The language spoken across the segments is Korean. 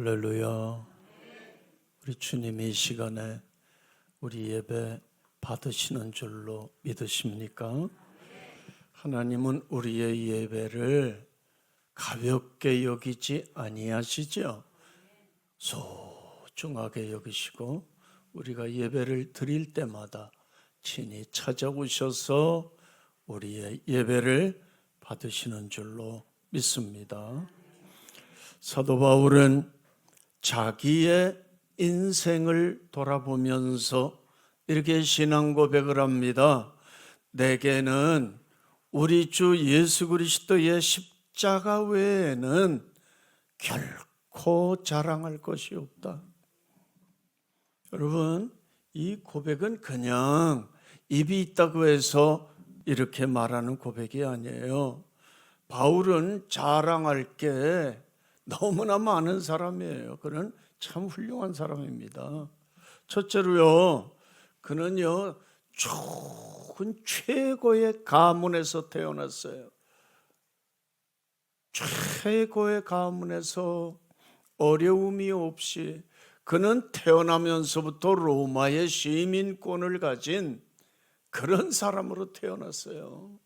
할렐루야. 우리 주님이 이 시간에 우리 예배 받으시는 줄로 믿으십니까? 하나님은 우리의 예배를 가볍게 여기지 아니하시죠? 소중하게 여기시고 우리가 예배를 드릴 때마다 친히 찾아오셔서 우리의 예배를 받으시는 줄로 믿습니다. 사도 바울은 자기의 인생을 돌아보면서 이렇게 신앙 고백을 합니다. 내게는 우리 주 예수 그리스도의 십자가 외에는 결코 자랑할 것이 없다. 여러분, 이 고백은 그냥 입이 있다고 해서 이렇게 말하는 고백이 아니에요. 바울은 자랑할 게 너무나 많은 사람이에요. 그는 참 훌륭한 사람입니다. 첫째로요, 그는요 좋은 최고의 가문에서 태어났어요. 최고의 가문에서 어려움이 없이 그는 태어나면서부터 로마의 시민권을 가진 그런 사람으로 태어났어요.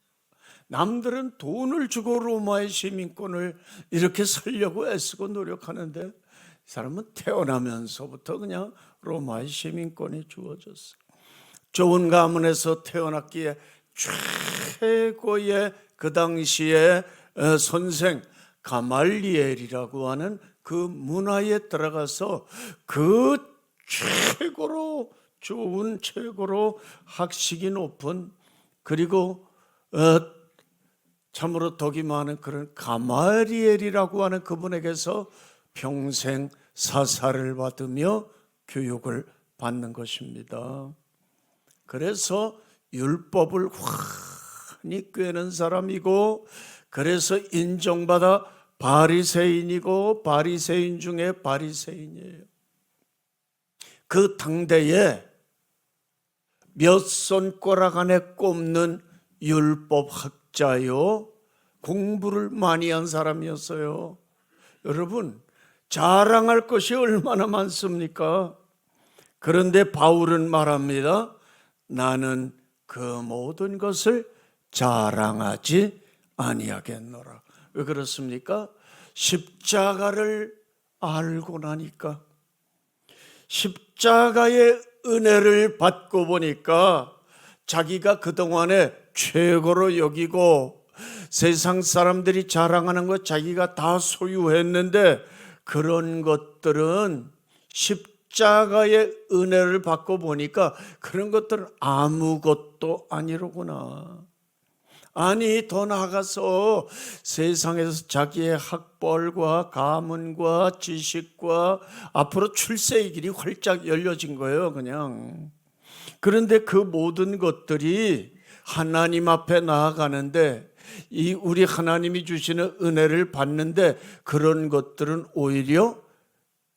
남들은 돈을 주고 로마의 시민권을 이렇게 살려고 애쓰고 노력하는데 이 사람은 태어나면서부터 그냥 로마의 시민권이 주어졌어요. 좋은 가문에서 태어났기에 최고의 그 당시에 선생 가말리엘이라고 하는 그 문화에 들어가서 그 최고로 좋은 최고로 학식이 높은 그리고 참으로 덕이 많은 그런 가말리엘이라고 하는 그분에게서 평생 사사를 받으며 교육을 받는 것입니다. 그래서 율법을 환히 꿰는 사람이고 그래서 인정받아 바리새인이고 바리새인 중에 바리새인이에요. 그 당대에 몇 손가락 안에 꼽는 율법학자요, 공부를 많이 한 사람이었어요. 여러분, 자랑할 것이 얼마나 많습니까? 그런데 바울은 말합니다. 나는 그 모든 것을 자랑하지 아니하겠노라. 왜 그렇습니까? 십자가를 알고 나니까, 십자가의 은혜를 받고 보니까 자기가 그동안에 최고로 여기고 세상 사람들이 자랑하는 것 자기가 다 소유했는데 그런 것들은 십자가의 은혜를 받고 보니까 그런 것들은 아무것도 아니로구나. 아니, 더 나아가서 세상에서 자기의 학벌과 가문과 지식과 앞으로 출세의 길이 활짝 열려진 거예요, 그냥. 그런데 그 모든 것들이 하나님 앞에 나아가는데 이 우리 하나님이 주시는 은혜를 받는데 그런 것들은 오히려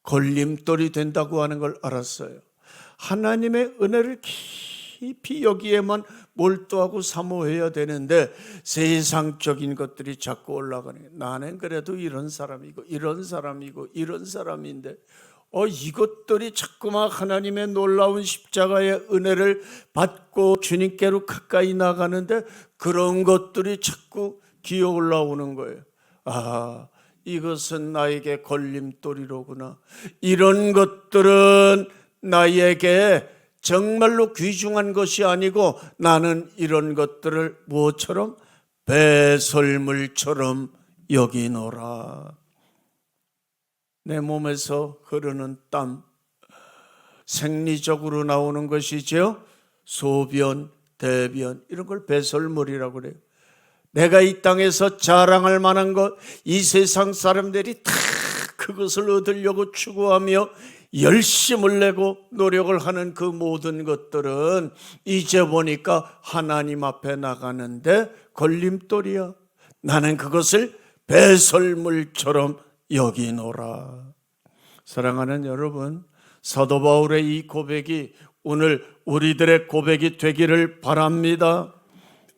걸림돌이 된다고 하는 걸 알았어요. 하나님의 은혜를 깊이 여기에만 몰두하고 사모해야 되는데 세상적인 것들이 자꾸 올라가는 거예요. 나는 그래도 이런 사람이고 이런 사람이고 이런 사람인데 이것들이 자꾸만 하나님의 놀라운 십자가의 은혜를 받고 주님께로 가까이 나가는데 그런 것들이 자꾸 기어 올라오는 거예요. 아, 이것은 나에게 걸림돌이로구나. 이런 것들은 나에게 정말로 귀중한 것이 아니고 나는 이런 것들을 무엇처럼? 배설물처럼 여기노라. 내 몸에서 흐르는 땀, 생리적으로 나오는 것이죠. 소변, 대변 이런 걸 배설물이라고 그래요. 내가 이 땅에서 자랑할 만한 것, 이 세상 사람들이 다 그것을 얻으려고 추구하며 열심을 내고 노력을 하는 그 모든 것들은 이제 보니까 하나님 앞에 나가는데 걸림돌이야. 나는 그것을 배설물처럼 여기노라. 사랑하는 여러분, 사도 바울의 이 고백이 오늘 우리들의 고백이 되기를 바랍니다.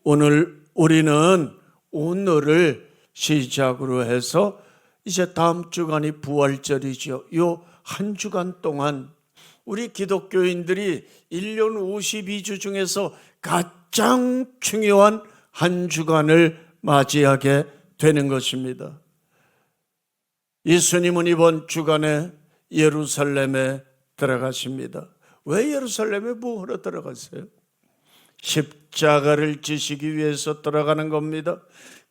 오늘 우리는 오늘을 시작으로 해서 이제 다음 주간이 부활절이죠. 요 한 주간 동안 우리 기독교인들이 1년 52주 중에서 가장 중요한 한 주간을 맞이하게 되는 것입니다. 예수님은 이번 주간에 예루살렘에 들어가십니다. 왜 예루살렘에 뭐하러 들어갔어요? 십자가를 지시기 위해서 들어가는 겁니다.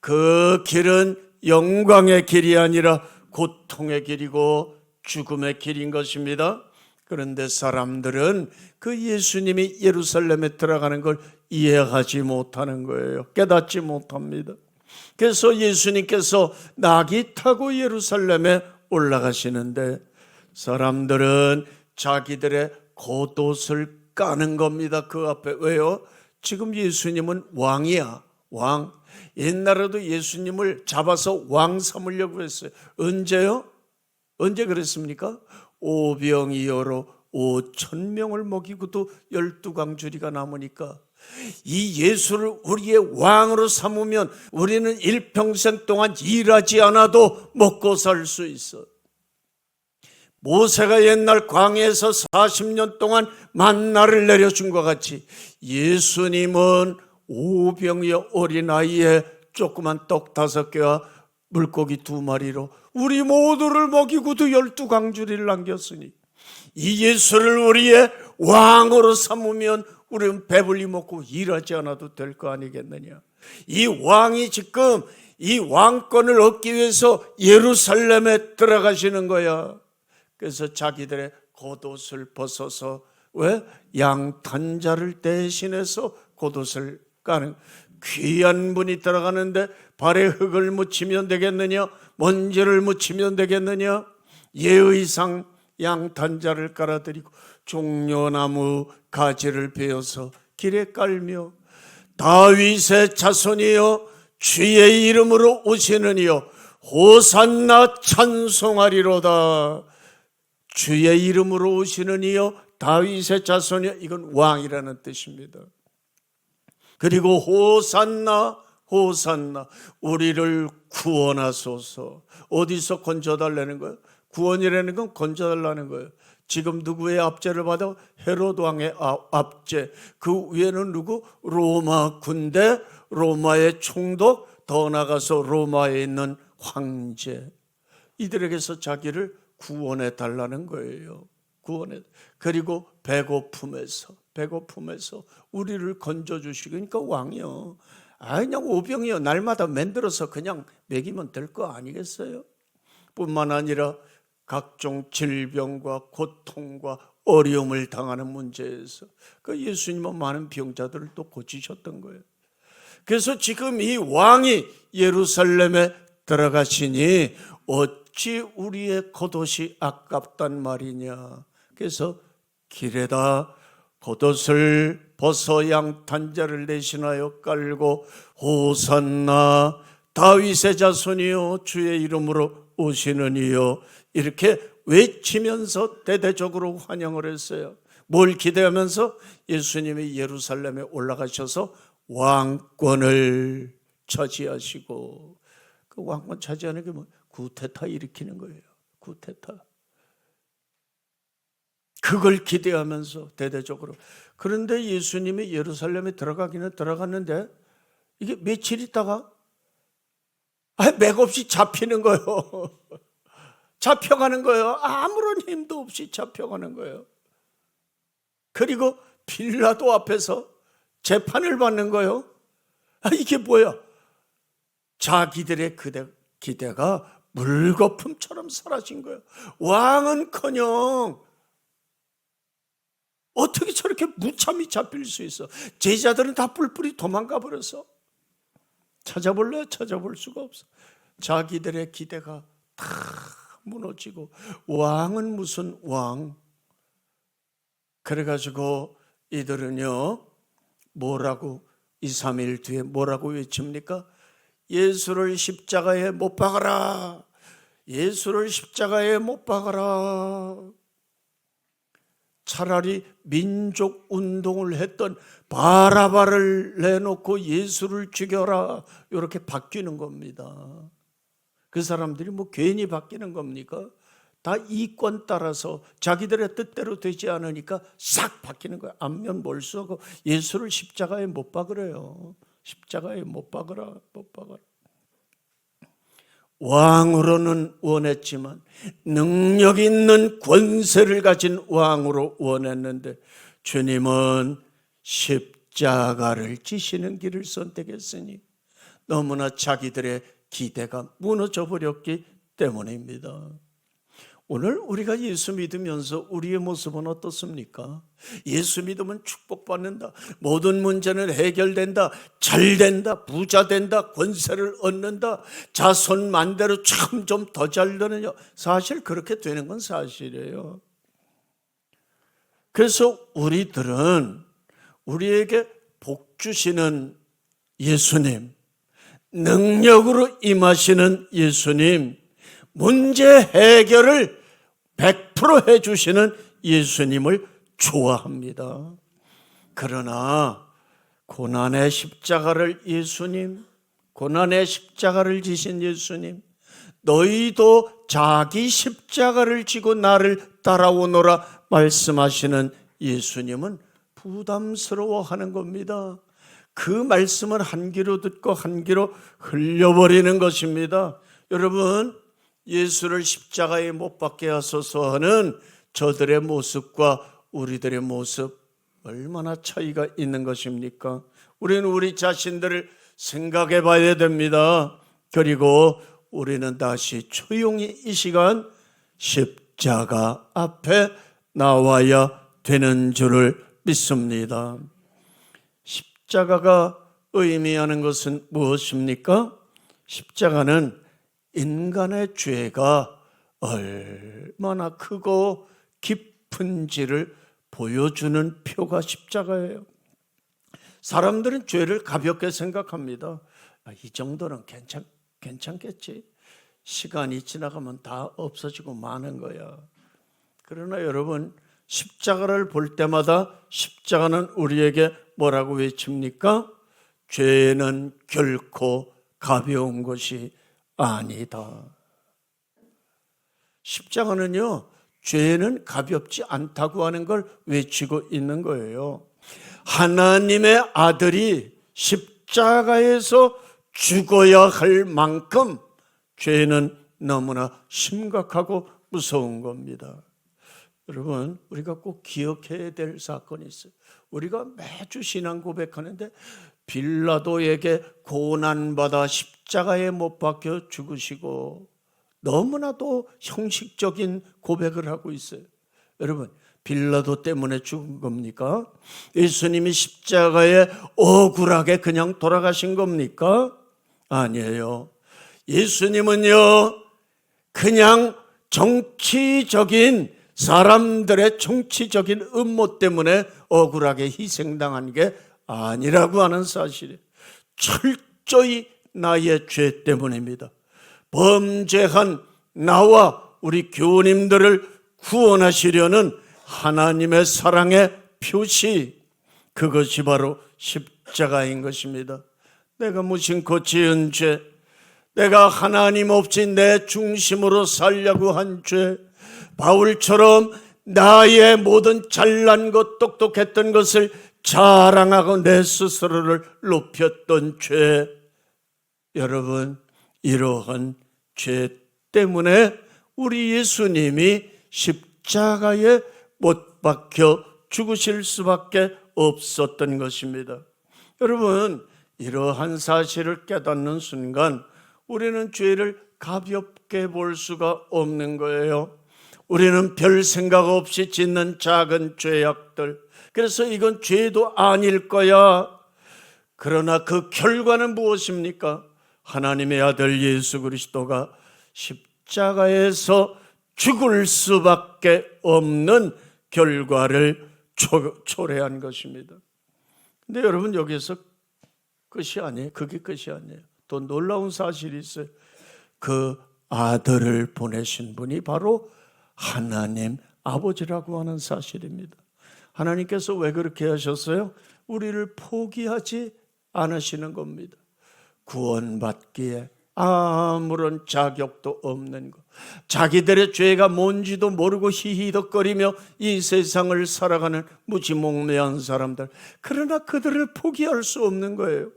그 길은 영광의 길이 아니라 고통의 길이고 죽음의 길인 것입니다. 그런데 사람들은 그 예수님이 예루살렘에 들어가는 걸 이해하지 못하는 거예요. 깨닫지 못합니다. 그래서 예수님께서 낙이 타고 예루살렘에 올라가시는데 사람들은 자기들의 겉옷을 까는 겁니다. 그 앞에. 왜요? 지금 예수님은 왕이야. 왕. 옛날에도 예수님을 잡아서 왕 삼으려고 했어요. 언제요? 언제 그랬습니까? 오병이어로 5,000명을 먹이고도 12광주리가 남으니까 이 예수를 우리의 왕으로 삼으면 우리는 일평생 동안 일하지 않아도 먹고 살 수 있어. 모세가 옛날 광야에서 40년 동안 만나를 내려준 것 같이 예수님은 오병이어 어린아이에 조그만 떡 5개와 물고기 2마리로 우리 모두를 먹이고도 12광주리를 남겼으니 이 예수를 우리의 왕으로 삼으면 우리는 배불리 먹고 일하지 않아도 될 거 아니겠느냐. 이 왕이 지금 이 왕권을 얻기 위해서 예루살렘에 들어가시는 거야. 그래서 자기들의 겉옷을 벗어서 왜? 양탄자를 대신해서 겉옷을 까는 귀한 분이 들어가는데 발에 흙을 묻히면 되겠느냐? 먼지를 묻히면 되겠느냐? 예의상 양탄자를 깔아드리고 종려나무 가지를 베어서 길에 깔며 다윗의 자손이여 주의 이름으로 오시느니여 호산나 찬송하리로다. 주의 이름으로 오시는 이여 다윗의 자손이여. 이건 왕이라는 뜻입니다. 그리고 호산나 호산나 우리를 구원하소서. 어디서 건져달라는 거예요? 구원이라는 건 건져달라는 거예요. 지금 누구의 압제를 받아? 헤로드 왕의 압제. 그 위에는 누구? 로마 군대, 로마의 총독, 더 나가서 로마에 있는 황제. 이들에게서 자기를 구원해 달라는 거예요. 구원해. 그리고 배고픔에서 우리를 건져 주시고. 그러니까 왕이요. 그냥 오병이요. 날마다 만들어서 그냥 먹이면 될 거 아니겠어요? 뿐만 아니라 각종 질병과 고통과 어려움을 당하는 문제에서 그 예수님은 많은 병자들을 또 고치셨던 거예요. 그래서 지금 이 왕이 예루살렘에 들어가시니 어찌 우리의 겉옷이 아깝단 말이냐. 그래서 길에다 겉옷을 벗어 양탄자를 대신하여 깔고 호산나 다윗의 자손이여 주의 이름으로 오시는 이여 이렇게 외치면서 대대적으로 환영을 했어요. 뭘 기대하면서? 예수님이 예루살렘에 올라가셔서 왕권을 차지하시고, 그 왕권 차지하는 게 뭐? 구테타 일으키는 거예요. 구테타. 그걸 기대하면서 대대적으로. 그런데 예수님이 예루살렘에 들어가기는 들어갔는데 이게 며칠 있다가 맥없이 잡히는 거예요. 잡혀가는 거예요. 아무런 힘도 없이 잡혀가는 거예요. 그리고 빌라도 앞에서 재판을 받는 거예요. 이게 뭐야? 자기들의 기대가 물거품처럼 사라진 거예요. 왕은커녕 어떻게 저렇게 무참히 잡힐 수 있어? 제자들은 다 뿔뿔이 도망가 버렸어. 찾아볼래? 찾아볼 수가 없어. 자기들의 기대가 다 무너지고, 왕은 무슨 왕? 그래가지고 이들은요 뭐라고 2, 3일 뒤에 뭐라고 외칩니까? 예수를 십자가에 못 박아라. 예수를 십자가에 못 박아라. 차라리 민족 운동을 했던 바라바를 내놓고 예수를 죽여라. 이렇게 바뀌는 겁니다. 그 사람들이 뭐 괜히 바뀌는 겁니까? 다 이권 따라서 자기들의 뜻대로 되지 않으니까 싹 바뀌는 거야. 안면 몰수하고 예수를 십자가에 못 박으래요. 십자가에 못 박으라, 못 박아라. 왕으로는 원했지만 능력 있는 권세를 가진 왕으로 원했는데 주님은 십자가를 지시는 길을 선택했으니 너무나 자기들의 기대가 무너져 버렸기 때문입니다. 오늘 우리가 예수 믿으면서 우리의 모습은 어떻습니까? 예수 믿으면 축복받는다, 모든 문제는 해결된다, 잘된다, 부자된다, 권세를 얻는다, 자손 만대로 참 좀 더 잘 되느냐. 사실 그렇게 되는 건 사실이에요. 그래서 우리들은 우리에게 복 주시는 예수님, 능력으로 임하시는 예수님, 문제 해결을 100% 해주시는 예수님을 좋아합니다. 그러나 고난의 십자가를 예수님, 고난의 십자가를 지신 예수님, 너희도 자기 십자가를 지고 나를 따라오너라 말씀하시는 예수님은 부담스러워하는 겁니다. 그 말씀을 한 귀로 듣고 한 귀로 흘려버리는 것입니다. 여러분, 예수를 십자가에 못 박게 하소서 하는 저들의 모습과 우리들의 모습 얼마나 차이가 있는 것입니까? 우리는 우리 자신들을 생각해 봐야 됩니다. 그리고 우리는 다시 조용히 이 시간 십자가 앞에 나와야 되는 줄을 믿습니다. 십자가가 의미하는 것은 무엇입니까? 십자가는 인간의 죄가 얼마나 크고 깊은지를 보여주는 표가 십자가예요. 사람들은 죄를 가볍게 생각합니다. 이 정도는 괜찮겠지. 시간이 지나가면 다 없어지고 마는 거야. 그러나 여러분, 십자가를 볼 때마다 십자가는 우리에게 뭐라고 외칩니까? 죄는 결코 가벼운 것이 아니다. 십자가는요, 죄는 가볍지 않다고 하는 걸 외치고 있는 거예요. 하나님의 아들이 십자가에서 죽어야 할 만큼 죄는 너무나 심각하고 무서운 겁니다. 여러분, 우리가 꼭 기억해야 될 사건이 있어요. 우리가 매주 신앙 고백하는데 빌라도에게 고난받아 십자가에 못 박혀 죽으시고 너무나도 형식적인 고백을 하고 있어요. 여러분, 빌라도 때문에 죽은 겁니까? 예수님이 십자가에 억울하게 그냥 돌아가신 겁니까? 아니에요. 예수님은요, 그냥 정치적인 사람들의 정치적인 음모 때문에 억울하게 희생당한 게 아니라고 하는 사실이에요. 철저히 나의 죄 때문입니다. 범죄한 나와 우리 교우님들을 구원하시려는 하나님의 사랑의 표시, 그것이 바로 십자가인 것입니다. 내가 무심코 지은 죄, 내가 하나님 없이 내 중심으로 살려고 한 죄, 바울처럼 나의 모든 잘난 것, 똑똑했던 것을 자랑하고 내 스스로를 높였던 죄, 여러분, 이러한 죄 때문에 우리 예수님이 십자가에 못 박혀 죽으실 수밖에 없었던 것입니다. 여러분, 이러한 사실을 깨닫는 순간 우리는 죄를 가볍게 볼 수가 없는 거예요. 우리는 별 생각 없이 짓는 작은 죄악들, 그래서 이건 죄도 아닐 거야. 그러나 그 결과는 무엇입니까? 하나님의 아들 예수 그리스도가 십자가에서 죽을 수밖에 없는 결과를 초래한 것입니다. 근데 여러분, 여기서 끝이 아니에요. 그게 끝이 아니에요. 또 놀라운 사실이 있어요. 그 아들을 보내신 분이 바로 하나님 아버지라고 하는 사실입니다. 하나님께서 왜 그렇게 하셨어요? 우리를 포기하지 않으시는 겁니다. 구원받기에 아무런 자격도 없는 것, 자기들의 죄가 뭔지도 모르고 히히덕거리며 이 세상을 살아가는 무지몽매한 사람들, 그러나 그들을 포기할 수 없는 거예요.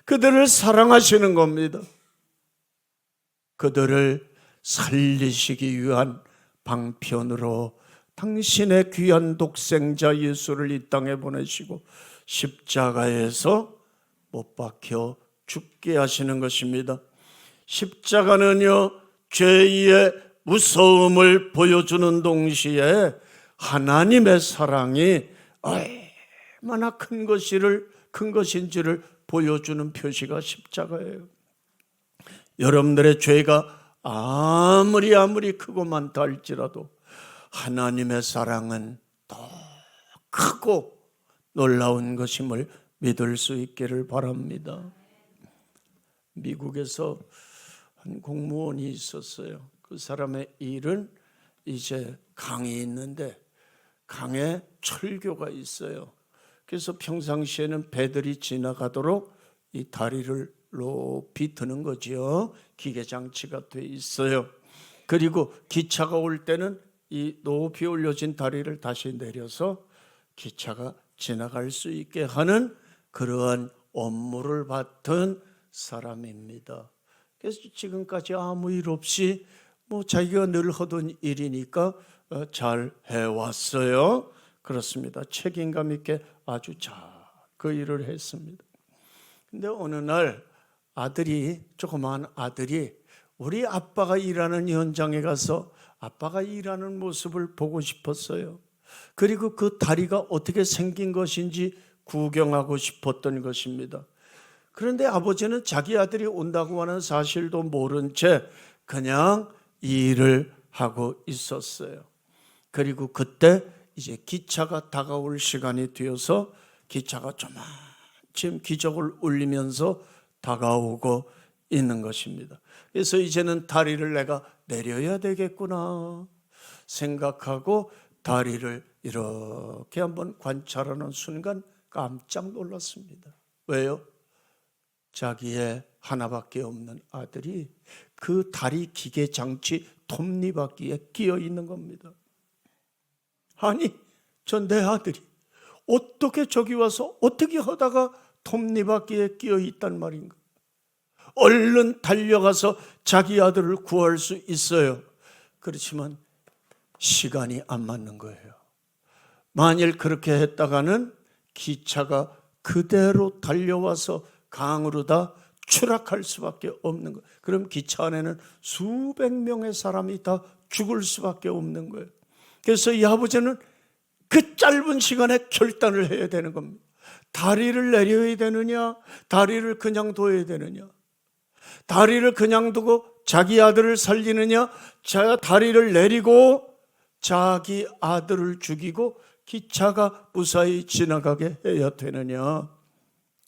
그들을 사랑하시는 겁니다. 그들을 살리시기 위한 방편으로 당신의 귀한 독생자 예수를 이 땅에 보내시고 십자가에서 못 박혀 죽게 하시는 것입니다. 십자가는요, 죄의 무서움을 보여주는 동시에 하나님의 사랑이 얼마나 큰 것인지를 보여주는 표시가 십자가예요. 여러분들의 죄가 아무리 크고 많다 할지라도 하나님의 사랑은 더 크고 놀라운 것임을 믿을 수 있기를 바랍니다. 미국에서 한 공무원이 있었어요. 그 사람의 일은 이제 강이 있는데 강에 철교가 있어요. 그래서 평상시에는 배들이 지나가도록 이 다리를 높이 드는 거죠. 기계장치가 돼 있어요. 그리고 기차가 올 때는 이 높이 올려진 다리를 다시 내려서 기차가 지나갈 수 있게 하는 그러한 업무를 맡은 사람입니다. 그래서 지금까지 아무 일 없이 자기가 늘 하던 일이니까 잘 해왔어요. 그렇습니다. 책임감 있게 아주 잘 그 일을 했습니다. 근데 어느 날 조그마한 아들이 우리 아빠가 일하는 현장에 가서 아빠가 일하는 모습을 보고 싶었어요. 그리고 그 다리가 어떻게 생긴 것인지 구경하고 싶었던 것입니다. 그런데 아버지는 자기 아들이 온다고 하는 사실도 모른 채 그냥 일을 하고 있었어요. 그리고 그때 이제 기차가 다가올 시간이 되어서 기차가 조마침 기적을 울리면서 다가오고 있는 것입니다. 그래서 이제는 다리를 내가 내려야 되겠구나 생각하고 다리를 이렇게 한번 관찰하는 순간 깜짝 놀랐습니다. 왜요? 자기의 하나밖에 없는 아들이 그 다리 기계 장치 톱니바퀴에 끼어 있는 겁니다. 아니, 저 내 아들이 어떻게 저기 와서 어떻게 하다가 톱니바퀴에 끼어 있단 말인가? 얼른 달려가서 자기 아들을 구할 수 있어요. 그렇지만 시간이 안 맞는 거예요. 만일 그렇게 했다가는 기차가 그대로 달려와서 강으로 다 추락할 수밖에 없는 거예요. 그럼 기차 안에는 수백 명의 사람이 다 죽을 수밖에 없는 거예요. 그래서 이 아버지는 그 짧은 시간에 결단을 해야 되는 겁니다. 다리를 내려야 되느냐, 다리를 그냥 둬야 되느냐, 다리를 그냥 두고 자기 아들을 살리느냐, 다리를 내리고 자기 아들을 죽이고 기차가 무사히 지나가게 해야 되느냐.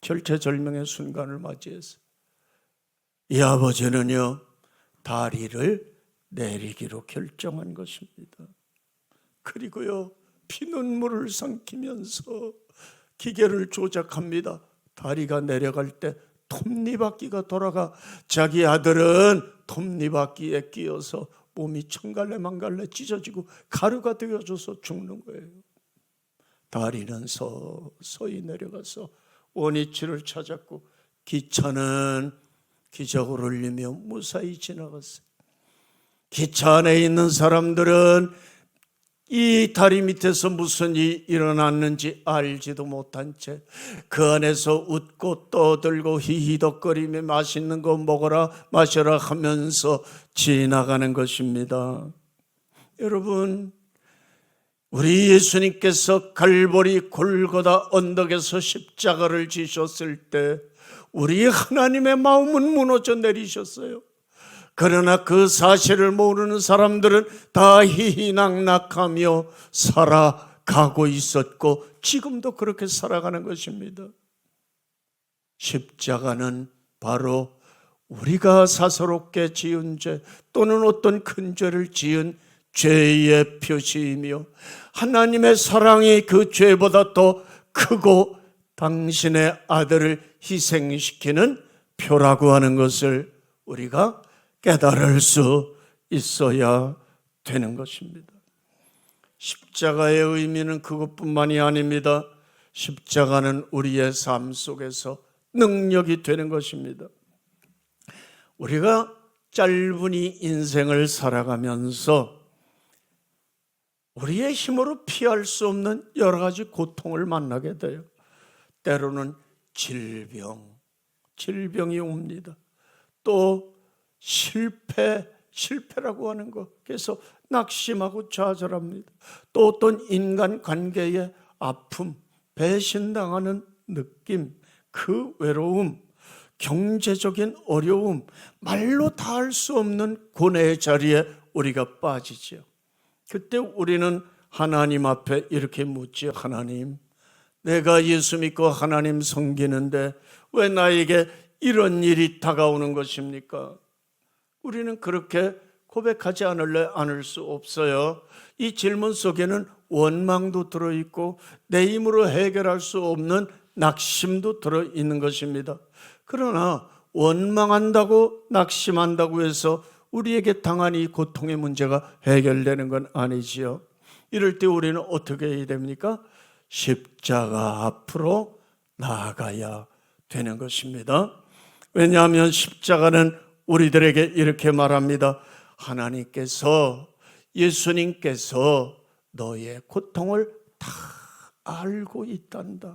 절체절명의 순간을 맞이해서 이 아버지는요, 다리를 내리기로 결정한 것입니다. 그리고요, 피눈물을 삼키면서 기계를 조작합니다. 다리가 내려갈 때 톱니바퀴가 돌아가 자기 아들은 톱니바퀴에 끼어서 몸이 천갈래만갈래 찢어지고 가루가 되어져서 죽는 거예요. 다리는 서서히 내려가서 원위치를 찾았고 기차는 기적을 울리며 무사히 지나갔어요. 기차 안에 있는 사람들은 이 다리 밑에서 무슨 일이 일어났는지 알지도 못한 채 그 안에서 웃고 떠들고 히히덕거리며 맛있는 거 먹어라 마셔라 하면서 지나가는 것입니다. 여러분, 우리 예수님께서 갈보리 골고다 언덕에서 십자가를 지셨을 때 우리 하나님의 마음은 무너져 내리셨어요. 그러나 그 사실을 모르는 사람들은 다 희희낙낙하며 살아가고 있었고 지금도 그렇게 살아가는 것입니다. 십자가는 바로 우리가 사사롭게 지은 죄 또는 어떤 큰 죄를 지은 죄의 표시이며 하나님의 사랑이 그 죄보다 더 크고 당신의 아들을 희생시키는 표라고 하는 것을 우리가 깨달을 수 있어야 되는 것입니다. 십자가의 의미는 그것뿐만이 아닙니다. 십자가는 우리의 삶 속에서 능력이 되는 것입니다. 우리가 짧은 이 인생을 살아가면서 우리의 힘으로 피할 수 없는 여러 가지 고통을 만나게 돼요. 때로는 질병이 옵니다. 또 실패라고 하는 것, 그래서 낙심하고 좌절합니다. 또 어떤 인간관계의 아픔, 배신당하는 느낌, 그 외로움, 경제적인 어려움, 말로 다 할 수 없는 고뇌의 자리에 우리가 빠지죠. 그때 우리는 하나님 앞에 이렇게 묻지요. 하나님, 내가 예수 믿고 하나님 섬기는데 왜 나에게 이런 일이 다가오는 것입니까? 우리는 그렇게 고백하지 않을 수 없어요. 이 질문 속에는 원망도 들어있고 내 힘으로 해결할 수 없는 낙심도 들어있는 것입니다. 그러나 원망한다고 낙심한다고 해서 우리에게 당한 이 고통의 문제가 해결되는 건 아니지요. 이럴 때 우리는 어떻게 해야 됩니까? 십자가 앞으로 나아가야 되는 것입니다. 왜냐하면 십자가는 우리들에게 이렇게 말합니다. 하나님께서, 예수님께서 너의 고통을 다 알고 있단다.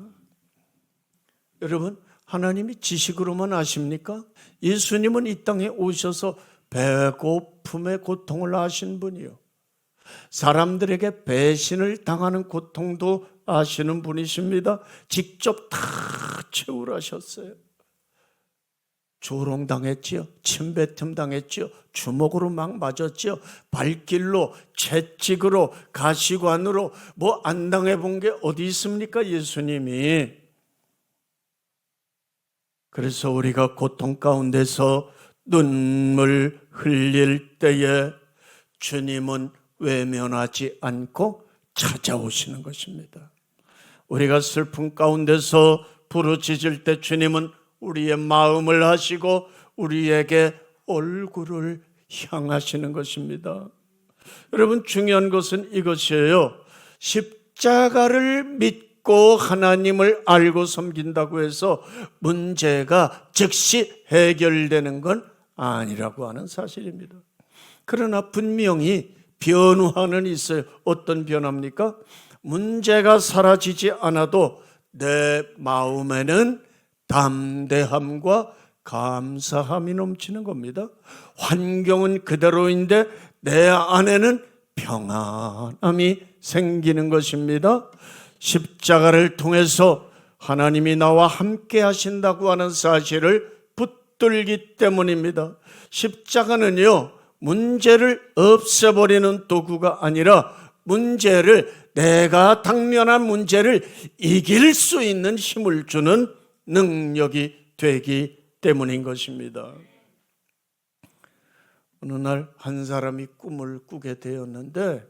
여러분, 하나님이 지식으로만 아십니까? 예수님은 이 땅에 오셔서 배고픔의 고통을 아신 분이요, 사람들에게 배신을 당하는 고통도 아시는 분이십니다. 직접 다 채울하셨어요. 조롱당했지요, 침뱉음 당했지요, 주먹으로 막 맞았지요, 발길로, 채찍으로, 가시관으로 뭐 안 당해본 게 어디 있습니까? 예수님이. 그래서 우리가 고통 가운데서 눈물 흘릴 때에 주님은 외면하지 않고 찾아오시는 것입니다. 우리가 슬픔 가운데서 부르짖을 때 주님은 우리의 마음을 하시고 우리에게 얼굴을 향하시는 것입니다. 여러분, 중요한 것은 이것이에요. 십자가를 믿고 하나님을 알고 섬긴다고 해서 문제가 즉시 해결되는 건 아니라고 하는 사실입니다. 그러나 분명히 변화는 있어요. 어떤 변화입니까? 문제가 사라지지 않아도 내 마음에는 담대함과 감사함이 넘치는 겁니다. 환경은 그대로인데 내 안에는 평안함이 생기는 것입니다. 십자가를 통해서 하나님이 나와 함께 하신다고 하는 사실을 붙들기 때문입니다. 십자가는요, 문제를 없애버리는 도구가 아니라 내가 당면한 문제를 이길 수 있는 힘을 주는 능력이 되기 때문인 것입니다. 어느 날 한 사람이 꿈을 꾸게 되었는데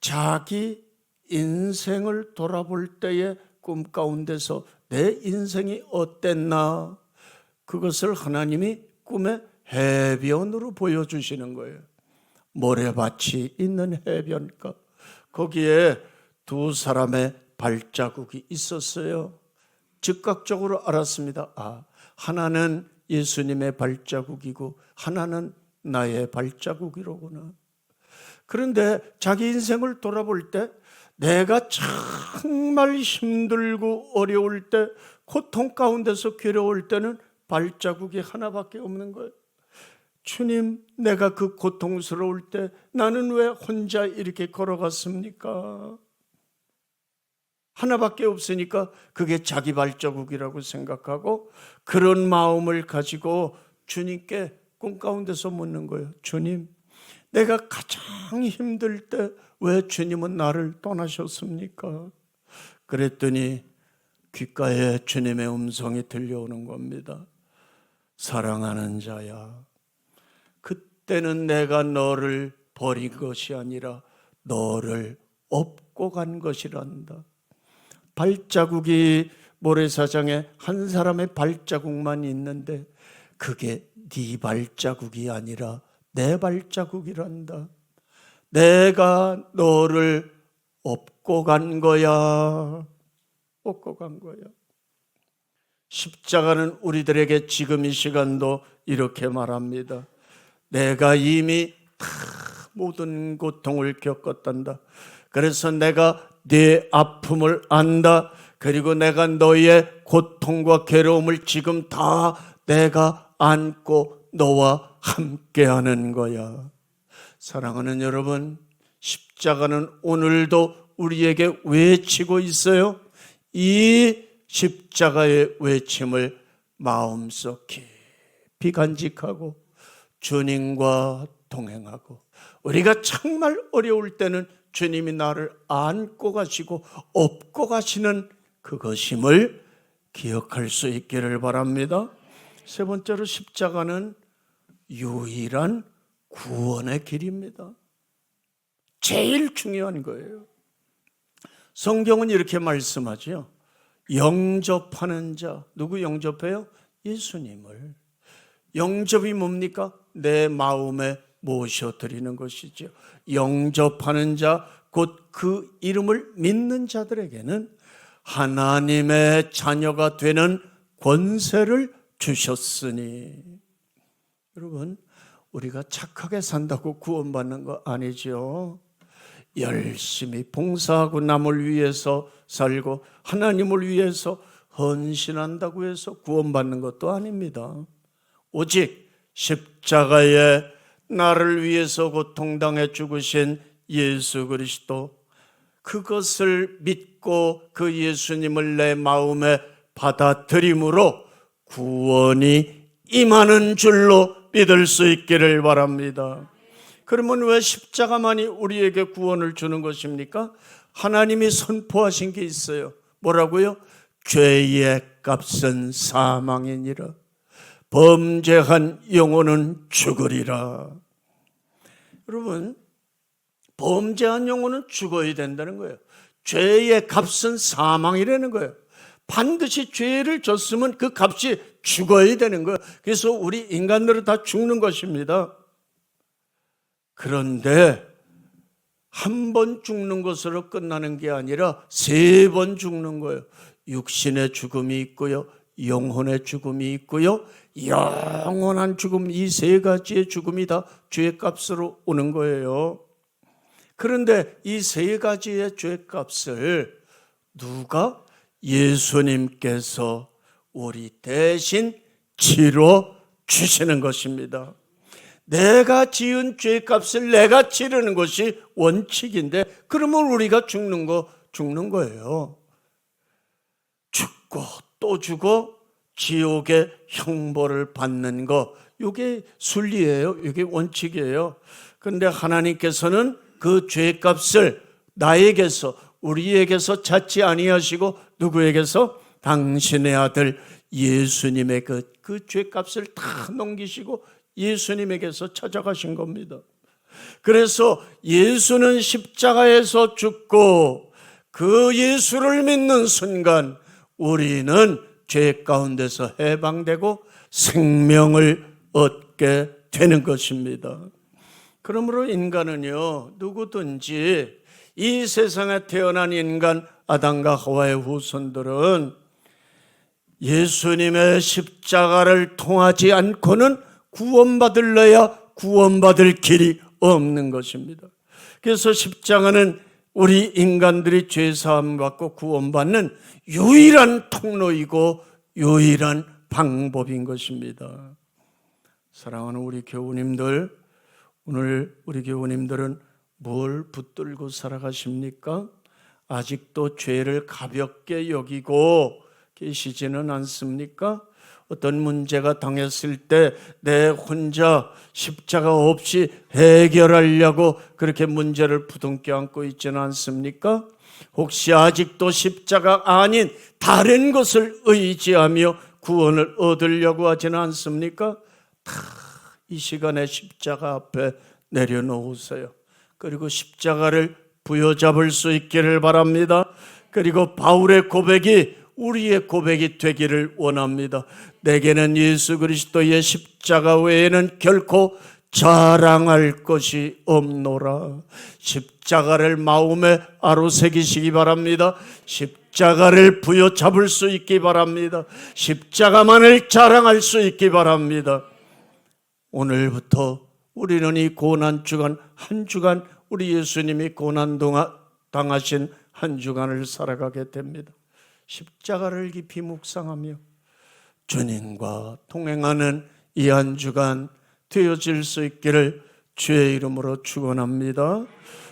자기 인생을 돌아볼 때의 꿈 가운데서 내 인생이 어땠나, 그것을 하나님이 꿈의 해변으로 보여주시는 거예요. 모래밭이 있는 해변가, 거기에 두 사람의 발자국이 있었어요. 즉각적으로 알았습니다. 하나는 예수님의 발자국이고 하나는 나의 발자국이로구나. 그런데 자기 인생을 돌아볼 때 내가 정말 힘들고 어려울 때, 고통 가운데서 괴로울 때는 발자국이 하나밖에 없는 거예요. 주님, 내가 그 고통스러울 때 나는 왜 혼자 이렇게 걸어갔습니까? 하나밖에 없으니까 그게 자기 발자국이라고 생각하고 그런 마음을 가지고 주님께 꿈 가운데서 묻는 거예요. 주님, 내가 가장 힘들 때 왜 주님은 나를 떠나셨습니까? 그랬더니 귓가에 주님의 음성이 들려오는 겁니다. 사랑하는 자야, 그때는 내가 너를 버린 것이 아니라 너를 업고 간 것이란다. 발자국이 모래사장에 한 사람의 발자국만 있는데 그게 네 발자국이 아니라 내 발자국이란다. 내가 너를 업고 간 거야. 업고 간 거야. 십자가는 우리들에게 지금 이 시간도 이렇게 말합니다. 내가 이미 다 모든 고통을 겪었단다. 그래서 내가 네 아픔을 안다. 그리고 내가 너의 고통과 괴로움을 지금 다 내가 안고 너와 함께하는 거야. 사랑하는 여러분, 십자가는 오늘도 우리에게 외치고 있어요. 이 십자가의 외침을 마음속 깊이 간직하고 주님과 동행하고, 우리가 정말 어려울 때는 주님이 나를 안고 가시고 업고 가시는 그것임을 기억할 수 있기를 바랍니다. 세 번째로, 십자가는 유일한 구원의 길입니다. 제일 중요한 거예요. 성경은 이렇게 말씀하죠. 영접하는 자, 누구 영접해요? 예수님을. 영접이 뭡니까? 내 마음에 모셔드리는 것이죠. 영접하는 자, 곧 그 이름을 믿는 자들에게는 하나님의 자녀가 되는 권세를 주셨으니. 여러분, 우리가 착하게 산다고 구원받는 거 아니죠. 열심히 봉사하고 남을 위해서 살고 하나님을 위해서 헌신한다고 해서 구원받는 것도 아닙니다. 오직 십자가에 나를 위해서 고통당해 죽으신 예수 그리스도, 그것을 믿고 그 예수님을 내 마음에 받아들임으로 구원이 임하는 줄로 믿을 수 있기를 바랍니다. 그러면 왜 십자가만이 우리에게 구원을 주는 것입니까? 하나님이 선포하신 게 있어요. 뭐라고요? 죄의 값은 사망이니라. 범죄한 영혼은 죽으리라. 여러분, 범죄한 영혼은 죽어야 된다는 거예요. 죄의 값은 사망이라는 거예요. 반드시 죄를 졌으면 그 값이 죽어야 되는 거예요. 그래서 우리 인간들은 다 죽는 것입니다. 그런데 한 번 죽는 것으로 끝나는 게 아니라 3번 죽는 거예요. 육신의 죽음이 있고요, 영혼의 죽음이 있고요, 영원한 죽음, 이 3가지의 죽음이 다 죄의 값으로 오는 거예요. 그런데 이 3가지의 죄의 값을 누가? 예수님께서 우리 대신 치러 주시는 것입니다. 내가 지은 죄값을 내가 치르는 것이 원칙인데, 그러면 우리가 죽는 거예요. 죽고 또 죽어 지옥의 형벌을 받는 거, 이게 순리예요. 이게 원칙이에요. 그런데 하나님께서는 그 죄값을 나에게서, 우리에게서 찾지 아니하시고 누구에게서? 당신의 아들 예수님의 그 죄값을 다 넘기시고 예수님에게서 찾아가신 겁니다. 그래서 예수는 십자가에서 죽고 그 예수를 믿는 순간 우리는 죄 가운데서 해방되고 생명을 얻게 되는 것입니다. 그러므로 인간은요, 누구든지 이 세상에 태어난 인간, 아담과 하와의 후손들은 예수님의 십자가를 통하지 않고는 구원받을래야 구원받을 길이 없는 것입니다. 그래서 십자가는 우리 인간들이 죄사함 받고 구원받는 유일한 통로이고 유일한 방법인 것입니다. 사랑하는 우리 교우님들, 오늘 우리 교우님들은 뭘 붙들고 살아가십니까? 아직도 죄를 가볍게 여기고 계시지는 않습니까? 어떤 문제가 당했을 때 내 혼자 십자가 없이 해결하려고 그렇게 문제를 부둥켜 안고 있지는 않습니까? 혹시 아직도 십자가 아닌 다른 것을 의지하며 구원을 얻으려고 하지는 않습니까? 다 이 시간에 십자가 앞에 내려놓으세요. 그리고 십자가를 부여잡을 수 있기를 바랍니다. 그리고 바울의 고백이 우리의 고백이 되기를 원합니다. 내게는 예수 그리스도의 십자가 외에는 결코 자랑할 것이 없노라. 십자가를 마음에 아로새기시기 바랍니다. 십자가를 부여잡을 수 있기 바랍니다. 십자가만을 자랑할 수 있기 바랍니다. 오늘부터 우리는 이 고난주간 한 주간 우리 예수님이 고난 당하신 한 주간을 살아가게 됩니다. 십자가를 깊이 묵상하며 주님과 동행하는 이 한 주간 되어질 수 있기를 주의 이름으로 축원합니다.